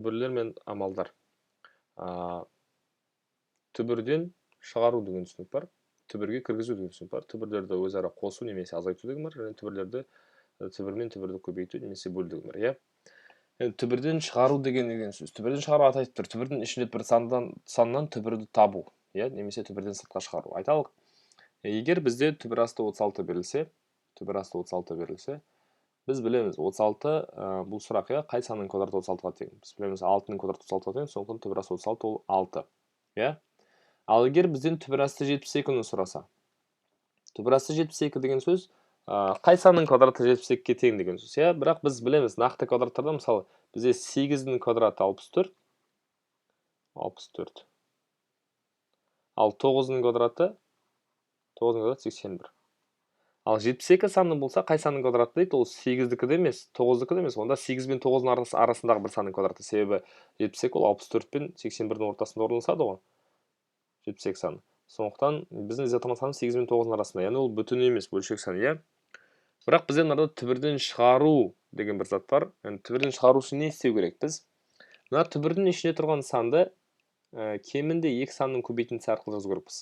Түбірлер мен амалдар. Түбірден шығару деген түсінік бар. Түбірге кіргізу деген түсінік бар. Түбірлерді өзара қосу немесе азайту деген бар. Және түбірлерді түбірмен түбірді көбейту немесе бөлу деген бар. Иә. Түбірден шығару деген сөз. Түбірден шығару аты айтып тұр. Түбірдің ішінде бір саннан түбірді табу, иә, немесе түбірден сыртқа шығару. Айталық, егер бізде түбір асты 36 берілсе, біз білеміз 36 бұл сұрақ, иә, қай санның квадраты 36-ға тең? Біз білеміз 6-ның квадраты 36-ға тең, сондықтан түбір асты 36 ол 6. Иә? Ал егер бізден түбір асты 72-ні сұраса, түбір асты 72 деген сөз қай санның квадраты 72-ге тең деген сөз, иә? Бірақ біз білеміз нақты квадраттарда, мысалы, бізде 8-дің квадраты 64. Ал 9-ның квадраты 81. Ал 72 санның болса, қай санның квадраты дейді? Ол 8-дікі де емес, 9-дікі де емес. Онда 8 мен 9-ның арасындағы бір санның квадраты. Себебі 72 ол 64 пен 81-дің ортасында орналасады ғой. 72 саны. Сондықтан біздің іздеп тұрған сан 8 мен 9-ның арасында. Яғни ол бүтін емес, бөлшек сан, иә? Бірақ бізде мынада түбірден шығару деген бір зат бар. Түбірден шығару үшін не істеу керек біз? Мына түбірдің ішінде тұрған санды кемінде 2 санның көбейтіндісі арқылы жазу керекпіз.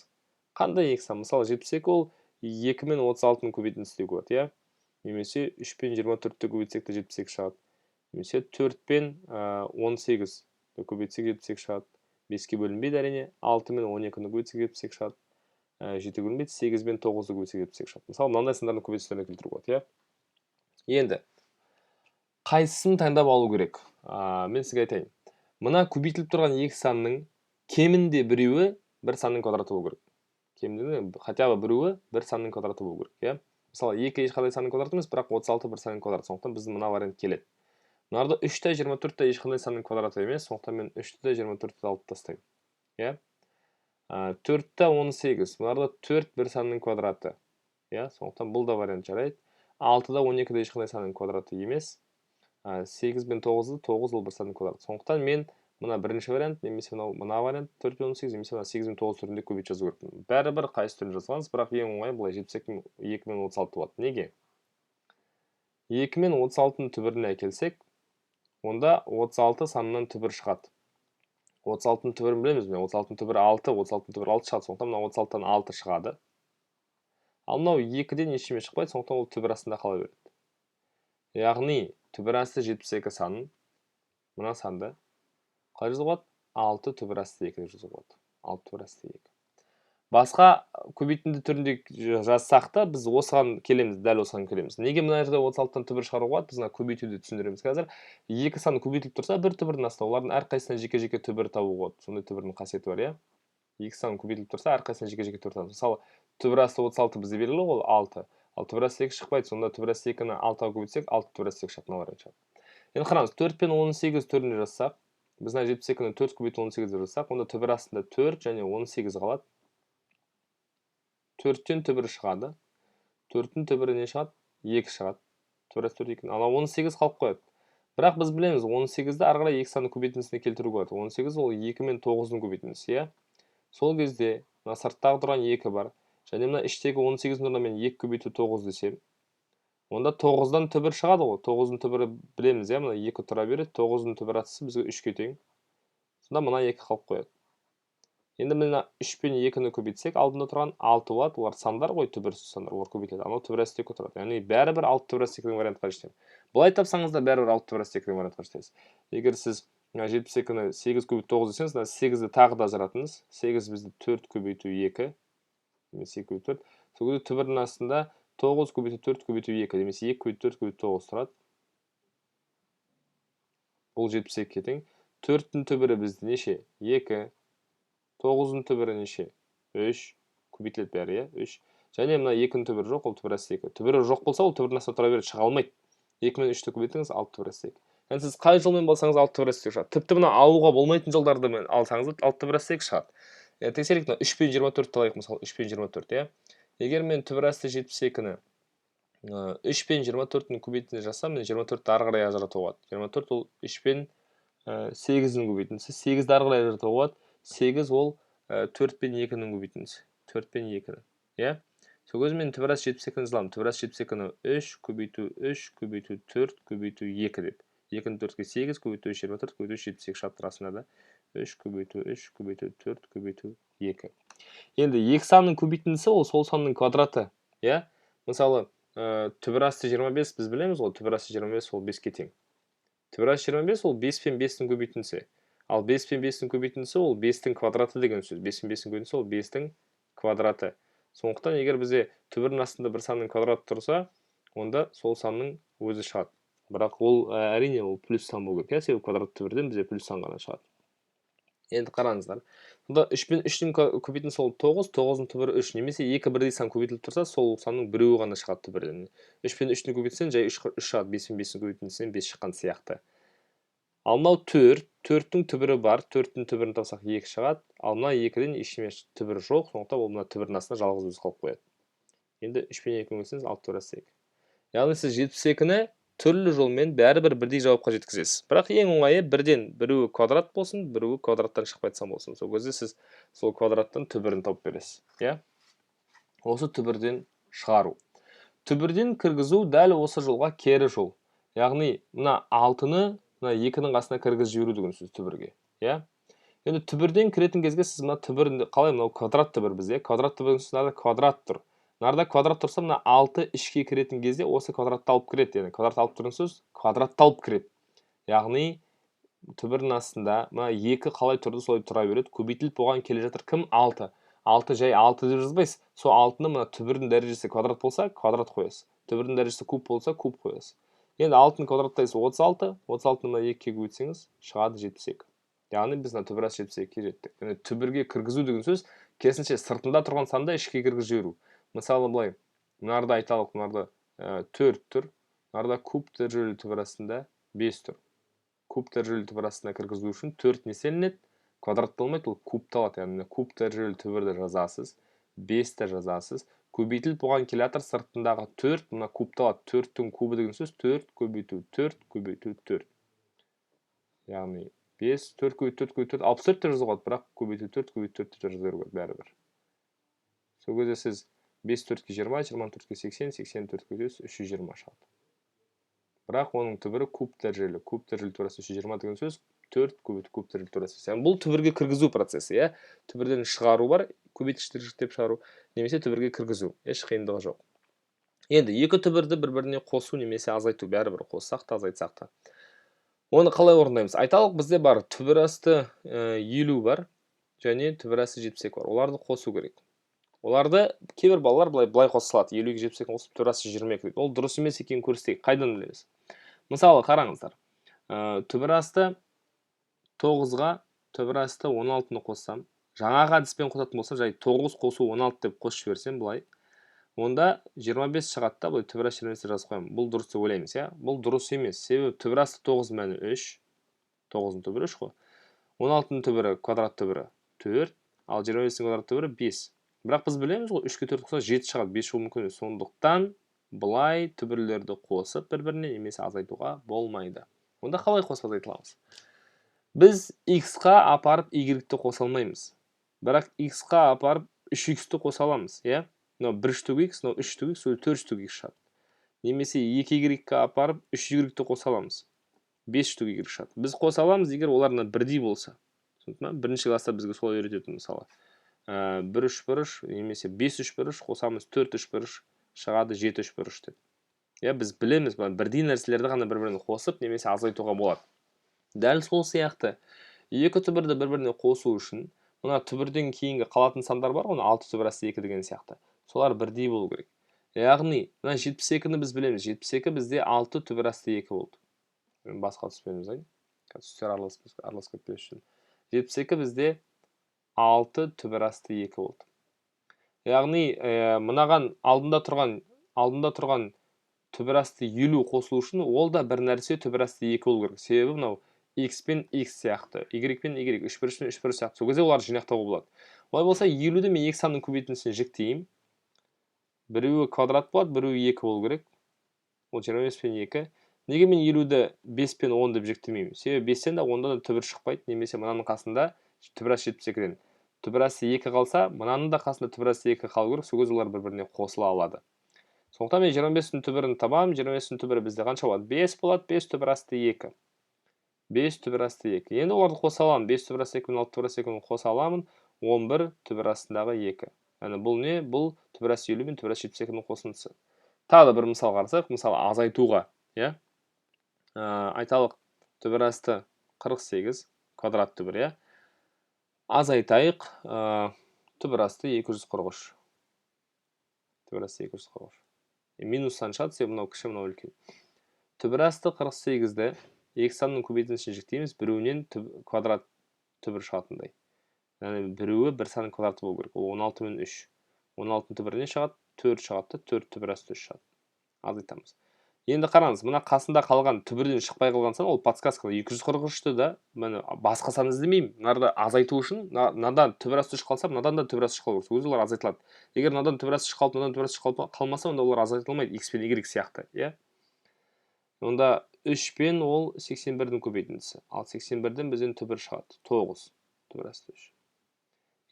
Қандай 2 сан? Мысалы, 72 ол 2 мен 36-ның көбейтіндісі деуге болады, иә? Немесе 3 пен 24-ті көбейтсек те 72 шығады. Немесе 4 пен 18-ті көбейтсек 72 шығады. 5-ке бөлінбейді әрине. 6 мен 12-ні көбейтсек 72 шығады. 7 бөлінбейді. 8 мен 9-ті көбейтсек 72 шығады. Мысалы, мынандай сандардың көбейтістеріне келтіруге болады, иә? Енді қайсысын таңдап алу керек? Мен сізге айтайын. Мына көбейтіліп тұрған 2 санның кемінде біреуі бір санның квадраты болу керек. Кемінде хотя бы біреуі бір санның квадраты болу керек, иә? Мысалы, 2 ешқандай санның квадраты емес, бірақ 36 бір санның квадраты. Сондықтан біздің мына вариант келеді. Мынарда 3 та 24 та ешқандай санның квадраты емес, сондықтан мен 3 та 24 та алып тастаймын. Иә? 4 та 18. Мынарда 4 бір санның квадраты. Иә? Сондықтан бұл да вариант жарайды. 6 да 12 да ешқандай санның квадраты емес. 8 мен 9-ды 9 ол бір санның квадраты. Сондықтан мен мына бірінші вариант, немесе мына вариант 4 пен 18, немесе 8 мен 9 түрінде көбейтіп жазу керекпін. Бәрібір қайсы түрін жазғаныз, бірақ ең оңай былай 72 2 мен 36 болады. Неге? 2 мен 36-ның түбіріне әкелсек, онда 36 санынан түбір шығады. 36-ның түбірін білеміз бе? 36-ның түбірі 6, 36-ның түбірі 6 шығады. Сондықтан мына 36-тан 6 шығады. Ал мынау 2-ден ешкіме шықпайды, сондықтан ол түбір астында қала береді. Яғни түбір асты 72 санын, мына санды қалай жазуға болады? 6 түбір асты 2 деп жазуға болады. 6 түбір асты 2. Басқа көбейтінді түрінде жазсақ та, біз осыған келеміз, дәл осыған келеміз. Неге мына жерде 36-тан түбір шығаруға болады? Біз мына көбейтуді түсіндіреміз қазір. 2 сан көбейтіліп тұрса, бір түбірдің астында, олардың әрқайсысынан жеке-жеке түбір табуға болады. Сондай түбірдің қасиеті бар, иә? 2 сан көбейтіліп тұрса, әрқайсысынан жеке-жеке түбір табамыз. Мысалы, түбір асты 36 бізде белгілі ғой, 6. Ал түбір асты 2 шықпайды, сонда түбір асты 2-ні 6-ға көбейтсек, 6 түбір асты 2 шығады, мына вариант шығады. Енді қараңыз, 4 пен 18 түрінде жазсақ, біз мына 72-ні 4 көбейту 18 деп жазсақ, онда түбір астында 4 және 18 қалады. 4-тен түбірі шығады. 4-тің түбірі не шығады? 2 шығады. Түбір асты 4, 2. Ал 18 қалып қояды. Бірақ біз білеміз, 18-ді ары қарай 2 санның көбейтіндісіне келтіруге болады. 18 ол 2 мен 9-ның көбейтіндісі, иә? Сол кезде мына сырттағы тұрған 2 бар. Және мына іштегі 18-дің орнына мен 2 көбейту 9 десем, онда 9-дан түбір шығады ғой. 9-ның түбірі білеміз, иә? Мына 2 тұра береді. 9-ның түбір астысы бізге 3-ке тең. Сонда мына 2 қалып қояды. Енді мына 3 пен 2-ні көбейтсек, алдында тұрған 6 болады. Олар сандар ғой, түбірсіз сандар. Олар көбейтіледі. Анау түбір асты 2 тұрады. Яғни бәрібір 6 түбір асты 2-дің вариантқа жетемін. Бұлай тапсаңыз да бәрібір 6 түбір асты 2-дің вариантқа жетесіз. Егер сіз 72-ні 8 көбейту 9 десеңіз, 8-ді тағы да ажыратыңыз. 8 бізді 4 көбейту 2, немесе 2 көбейту 4. Сол кезде түбірдің астында 9 көбейту 4 көбейту 2, немесе 2 көбейту 4 көбейту 9 тұрады. Бұл 72-ге тең. 4-тің түбірі бізді неше? 2. 9-ның түбірі неше? 3. Көбейтіледі бәрі, иә? 3. Және мына 2-ның түбірі жоқ, ол түбір асты 2. Түбірі жоқ болса, ол түбірдің астына тұра береді, шыға алмайды. 2 мен 3-ті көбейтіңіз, 6 түбір асты 2. Яғни сіз қай жолмен болсаңыз 6 түбір асты 2 шығады. Тіпті мына алуға болмайтын жолдарды алсаңыз 6 түбір асты 2 шығады. Тексерейік, 3 пен 24-ті алайық, мысалы, 3 пен 24, иә? Егер мен түбір асты 72-ні 3 пен 24-ні көбейтіндісіне жазсам, мен 24-ті ары қарай ажыратуға болады. 24 ол 3 пен 8-дің көбейтіндісі. 8-ді ары қарай ажыратуға болады. 8 ол 4 пен 2-ның көбейтіндісі. 4 пен 2-ні. Иә? Сол кезде мен түбір асты 72-ні жазамын. Түбір асты 72-ні 3 көбейту 3 көбейту 4 көбейту 2 деп. 2-ні 4-ке 8 көбейту 3 24 көбейту 78 шарттырасында да 3 көбейту 3 көбейту 4 көбейту 2. Енді екі санның көбейтіндісі ол сол санның квадраты. Иә? Мысалы, түбір асты 25 біз білеміз ғой, түбір асты 25 ол 5-ке тең. Түбір асты 25 ол 5 пен 5-тің көбейтіндісі. Ал 5 пен 5-тің көбейтіндісі ол 5-тің квадраты деген сөз. 5 пен 5-тің көбейтіндісі ол 5-тің квадраты. Сондықтан егер бізде түбірдің астында бір санның квадраты тұрса, онда сол санның өзі шығады. Бірақ ол әрине ол плюс сан болу керек. Себебі квадрат түбірден бізде плюс сан ғана шығады. Енді қараңыздар. Сонда 3 пен 3-тің көбейтіндісі ол 9, 9-ның түбірі 3. Немесе 2 бірдей сан көбейтіліп тұрса, сол санның біреуі ғана шығады түбірден. 3 пен 3-тің көбейтіндісінен жай 3 шығады. 5 пен 5-тің көбейтіндісінен 5 шыққан сияқты. Ал мынау 4, 4-тің түбірі бар. 4-тің түбірін тапсақ 2 шығады. Ал мына 2-ден ештеме түбірі жоқ. Сондықтан ол мына түбірдің астында жалғыз өзі қалып қояды. Енді 3 пен 2-ні көбейтсеңіз 6 түбір асты 2. Яғни сіз 72-ні түрлі жолмен бәрібір бірдей жауапқа жеткізесіз. Бірақ ең оңайы бірден біреуі квадрат болсын, біреуі квадраттан шықпайтын сан болсын. Сол кезде сіз сол квадраттан түбірін тауып бересіз. Иә? Осы түбірден шығару. Түбірден кіргізу дәл осы жолға кері жол. Яғни мына 6-ны мына 2-нің қасына кіргізіп жіберу деген сөз түбірге. Иә? Енді түбірден кіретін кезге сіз мына түбірінде қалай, мынау квадрат түбір бізде. Квадрат түбірдің үстінде квадрат тұр. Нарда квадрат тұрса, мына 6 ішке кіретін кезде осы квадратты алып кіреді. Яғни квадрат алып тұрған сөз квадратты алып кіреді. Яғни түбірдің астында мына 2 қалай тұрды солай тұра береді. Көбейтіліп болған келе жатыр кім? 6. 6 жай 6 деп жазбайсыз. Сол 6-ны мына түбірдің дәрежесі квадрат болса, квадрат қоясыз. Түбірдің дәрежесі куб болса, куб қоясыз. Енді 6-ны квадраттайсыз 36. 36-ны мына 2-ге көбейтсеңіз, шығады 72. Яғни біз мына түбір асты 72-ге жеттік. Яғни түбірге кіргізу деген сөз керісінше сыртында тұрған санды ішке кіргізіп жіберу. Мысалы былай, мынарда айталық, мынарда 4 тұр, мынарда куб дәрежелі түбір астында 5 тұр. Куб дәрежелі түбір астына кіргізу үшін 4 неселінеді, квадратты болмайды, ол кубты алады. Яғни куб дәрежелі түбірді жазасыз, 5-ті жазасыз. Көбейтіліп болған келатыр сыртындағы 4, мына кубты алады. 4-тің кубы деген сөз 4 көбейту 4 көбейту 4. Яғни 5, 4 көбейту 4 көбейту 4, 64 деп жазуға болады, бірақ көбейту 4 көбейту 4 деп жазу керек бәрібір. Сол кезде сіз 5 4-ке 20, 20 4-ке 80, 84 көбейтесіз 320 шығады. Бірақ оның түбірі куб дәрежелі. Куб дәрежелі түбір асты 320 деген сөз 4 көбейту куб дәрежелі түбір асты. Яғни бұл түбірге кіргізу процесі, иә? Түбірден шығару бар, көбейткіштер жіктеп шығару, немесе түбірге кіргізу. Еш қиындығы жоқ. Енді екі түбірді бір-біріне қосу немесе азайту, бәрібір қоссақ та азайтсақ та. Оны қалай орындаймыз? Айталық бізде бар түбір асты 50 бар және түбір асты 72 бар. Оларды қосу керек. Оларды кейбір балалар былай қоса салады. 50-ге 72 қосып түбір асты 22 дейді. Ол дұрыс емес екенін көрсетейік. Қайдан білеміз? Мысалы, қараңыздар. Түбір асты 9-ға түбір асты 16-ны қоссам, жаңағы әдіспен қосатын болса, жай 9 қосу 16 деп қосып жіберсем былай, онда 25 шығады да, бұл түбір асты 25 жазып қоямын. Бұл дұрыс деп ойлаймыз, иә? Бұл дұрыс емес. Себебі түбір асты 9 мәні 3, 9-ның түбірі 3 қой. 16-ның түбірі квадрат түбірі 4, ал 25-ның квадрат түбірі 5. Бірақ біз білеміз ғой, 3-ке 4 қоса 7 шығады, 5 шығуы мүмкін. Сондықтан былай түбірлерді қосып бір-біріне немесе азайтуға болмайды. Онда қалай қосып азайтыламыз? Біз x-қа апарып y-ті қоса алмаймыз. Бірақ x-қа апарып 3x-ті қоса аламыз, иә? Мынау 1/x, мынау 3/x, ол 4/x шығады. Немесе 2y-қа апарып 3y-ті қоса аламыз. 5/y шығады. Біз қоса аламыз, егер оларына бірдей болса. Бірінші класста бізге солай үйретеді мысалы. 1/3 немесе 5/3 қосамыз 4/3 шығады 7/3 деп. Иә, біз білеміз, бірдей нәрселерді ғана бір-біріне қосып немесе азайтуға болады. Дәл сол сияқты екі түбірді бір-біріне қосу үшін мына түбірден кейінгі қалатын сандар бар, оны 6 түбір асты 2 деген сияқты. Солар бірдей болу керек. Яғни, мына 72-ні біз білеміз. 72 бізде 6 түбір асты 2 болды. Басқа түспен жазайын. Түстер араласып кетпес үшін. 72 бізде 6 түбір асты 2 болды. Яғни, мынаған алдында тұрған түбір асты 50 қосылу үшін ол да бір нәрсе түбір асты 2 болу керек. Себебі мынау x пен x сияқты, y пен y, 3/1 пен 3/1 сияқты. Сол кезде оларды жинақтауға болады. Олай болса 50-ді мен екі санның көбейтіндісіне жіктеймін. Біреуі квадрат болады, біреуі 2 болу керек. Ол 25 пен 2. Неге мен 50-ді 5 пен 10 деп жіктемеймін? Себебі 5-тен де 10-дан да түбір шықпайды, немесе мынаның қасында түбір асты 72-ден. Түбір асты 2 қалса, мынаның да қасында түбір асты 2 қалу керек, сол кезде олар бір-біріне қосыла алады. Сондықтан мен 25-тің түбірін табамын, 25-тің түбірі бізде қанша болады? 5 болады, 5 түбір асты 2. 5 түбір асты 2. Енді оларды қоса аламын. 5 түбір асты 2 мен 6 түбір асты 2 қоса аламын. 11 түбір астындағы 2. Яғни бұл не? Бұл түбір асты 50 мен түбір асты 72-ның қосындысы. Тағы да бір мысал қарасақ, мысалы азайтуға, иә? Айталық түбір асты 48 квадрат түбір, иә? Азайтайық, түбір асты 243. Түбір асты 243. Минустан шығады, себебі мынау кіші, мынау үлкен. Түбір асты 48-ді екі санның көбейтіндісіне жіктейміз, біреуінен квадрат түбір шығатындай. Яғни біреуі бір санның квадраты болу керек. Ол 16 мен 3. 16-ның түбірінен шығады, 4 шығады, 4 түбір асты 3 шығады. Азайтамыз. Енді қараңыз, мына қасында қалған түбірден шықпай қалған сан, ол подсказкада 243-ті да, басқа сан іздемеймін. Мынарды азайту үшін, мынадан түбір асты 3 қалса, мынадан да түбір асты 3 қалу керек. Өзі олар азайтылады. Егер мынадан түбір асты 3 қалып, мынадан түбір асты 3 қалмаса, онда олар азайтылмайды, x пен y сияқты, иә? Онда 3 пен ол 81-дің көбейтіндісі. Ал 81-ден бізден түбір шығады. 9 түбір асты 3.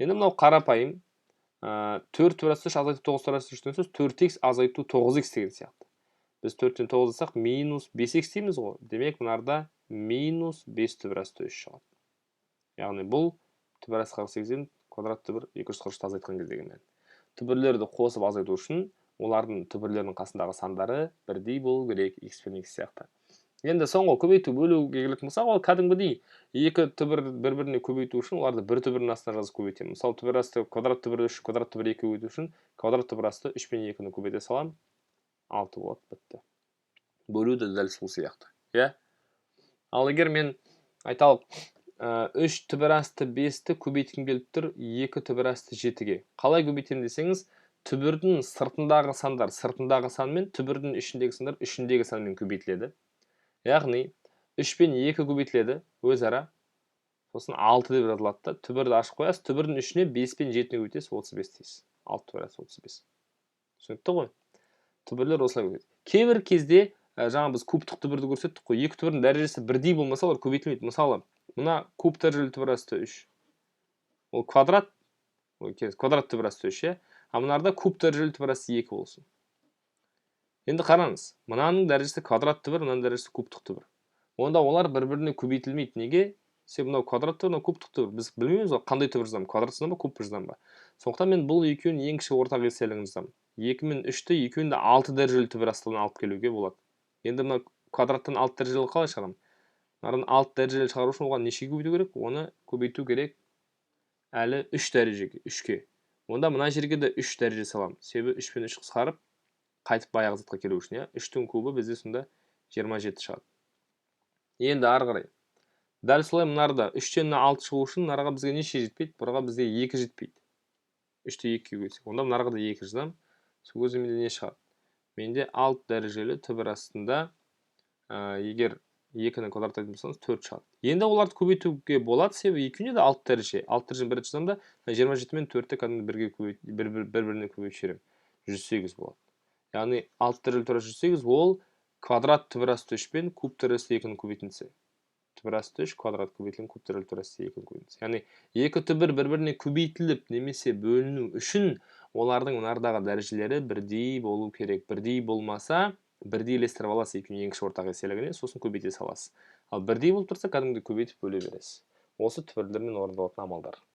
Енді мынау қарапайым 4 түбір асты 3 азайту 9 түбір асты 3-тен сөз 4x азайту 9x деген сияқты. Біз 4-тен 9 жасақ минус 5x дейміз ғой. Демек, мынарда минус 5 түбір асты 3 шығады. Яғни бұл түбір асты 48-ден квадрат түбір 243-ті азайтқан кездегі мән. Түбірлерді қосып азайту үшін олардың түбірлерінің қасындағы сандары бірдей болу керек, x пен x сияқты. Енді соңғы көбейту бөлуге келетін болсақ, ол кәдімгідей екі түбір бір-біріне көбейту үшін оларды бір түбірдің астына жазып көбейтемін. Мысалы, түбір асты квадрат түбір 3, квадрат түбір 2 көбейту үшін квадрат түбір асты 3 пен 2-ні көбейте салам, 6 болады, бітті. Бөлу де дәл сол сияқты, иә? Ал егер мен айталық 3 түбір асты 5-ті көбейткім келіп тұр 2 түбір асты 7-ге. Қалай көбейтемін десеңіз, түбірдің сыртындағы сан мен түбірдің ішіндегі сандар ішіндегі санмен көбейтіледі. Яғни 3 пен 2 көбейтіледі өзара. Сосын 6 деп жазылады да, түбірді ашып қоясыз, түбірдің ішіне 5 пен 7-ні көбейтесіз, 35 дейсіз. 6 түбір асты 35. Түсінікті ғой? Түбірлер осылай көбейтеді. Кейбір кезде жаңа біз кубтық түбірді көрсеттік қой. Екі түбірдің дәрежесі бірдей болмаса, олар көбейтілмейді. Мысалы, мына куб дәрежелі түбір асты 3. Ол квадрат түбір асты 3, иә? А мынарда куб дәрежелі түбір асты 2 болсын. Енді қараңыз, мынаның дәрежесі квадрат түбір, мынаның дәрежесі кубтық түбір. Онда олар бір-біріне көбейтілмейді. Неге? Себебі мынау квадрат түбір, мынау кубтық түбір. Біз білмейміз ғой, қандай түбір жазамын, квадрат жазамын ба, куб жазамын ба. Сондықтан мен бұл екеуінің ең кіші ортақ еселігін жазамын. 2 мен 3-ті екеуін де 6 дәрежелі түбір астынан алып келуге болады. Енді мына квадраттан 6 дәрежелі қалай шығарамын? Мынадан 6 дәрежелі шығару үшін оған нешеге көбейту керек? Оны көбейту керек әлі 3 дәрежеге, 3-ке. Онда мына жерге де 3 дәреже саламын. Себебі 3 пен 3 қысқарып, қайтып баяғы затқа келу үшін, иә? 3-тің кубы бізде сонда 27 шығады. Енді ары қарай. Дәл солай мынарда 3-тен 6 шығу үшін мынарға бізге неше жетпейді? Бұраға бізге 2 жетпейді. 3-те 2-ге көбейтсек. Онда мынарға да 2 жазамын. Сол кезде менде не шығады? Менде 6 дәрежелі түбір астында егер 2-ні квадрат айтып болсаңыз 4 шығады. Енді оларды көбейтуге болады, себебі екеуіне де 6 дәреже. 6 дәрежені бірінші жазамын да 27 мен 4-ті кәдімгі бір-біріне көбейтіп жіберемін. 108 болады. Яғни 6 дәрежелі түбір асты 108 ол квадрат түбір асты 3 пен куб түбір асты 2-ні көбейтіндісі. Түбір асты 3 квадрат көбейтілген куб дәрежелі түбір асты 2-ні көбейтіндісі. Яғни екі түбір бір-біріне көбейтіліп немесе бөліну үшін олардың мынардағы дәрежелері бірдей болу керек. Бірдей болмаса, бірдей ілестіріп аласыз екеуінің ең кіші ортақ еселігіне, сосын көбейте саласыз. Ал бірдей болып тұрса, кәдімгідей көбейтіп бөле бересіз. Осы түбірлермен орындалатын амалдар.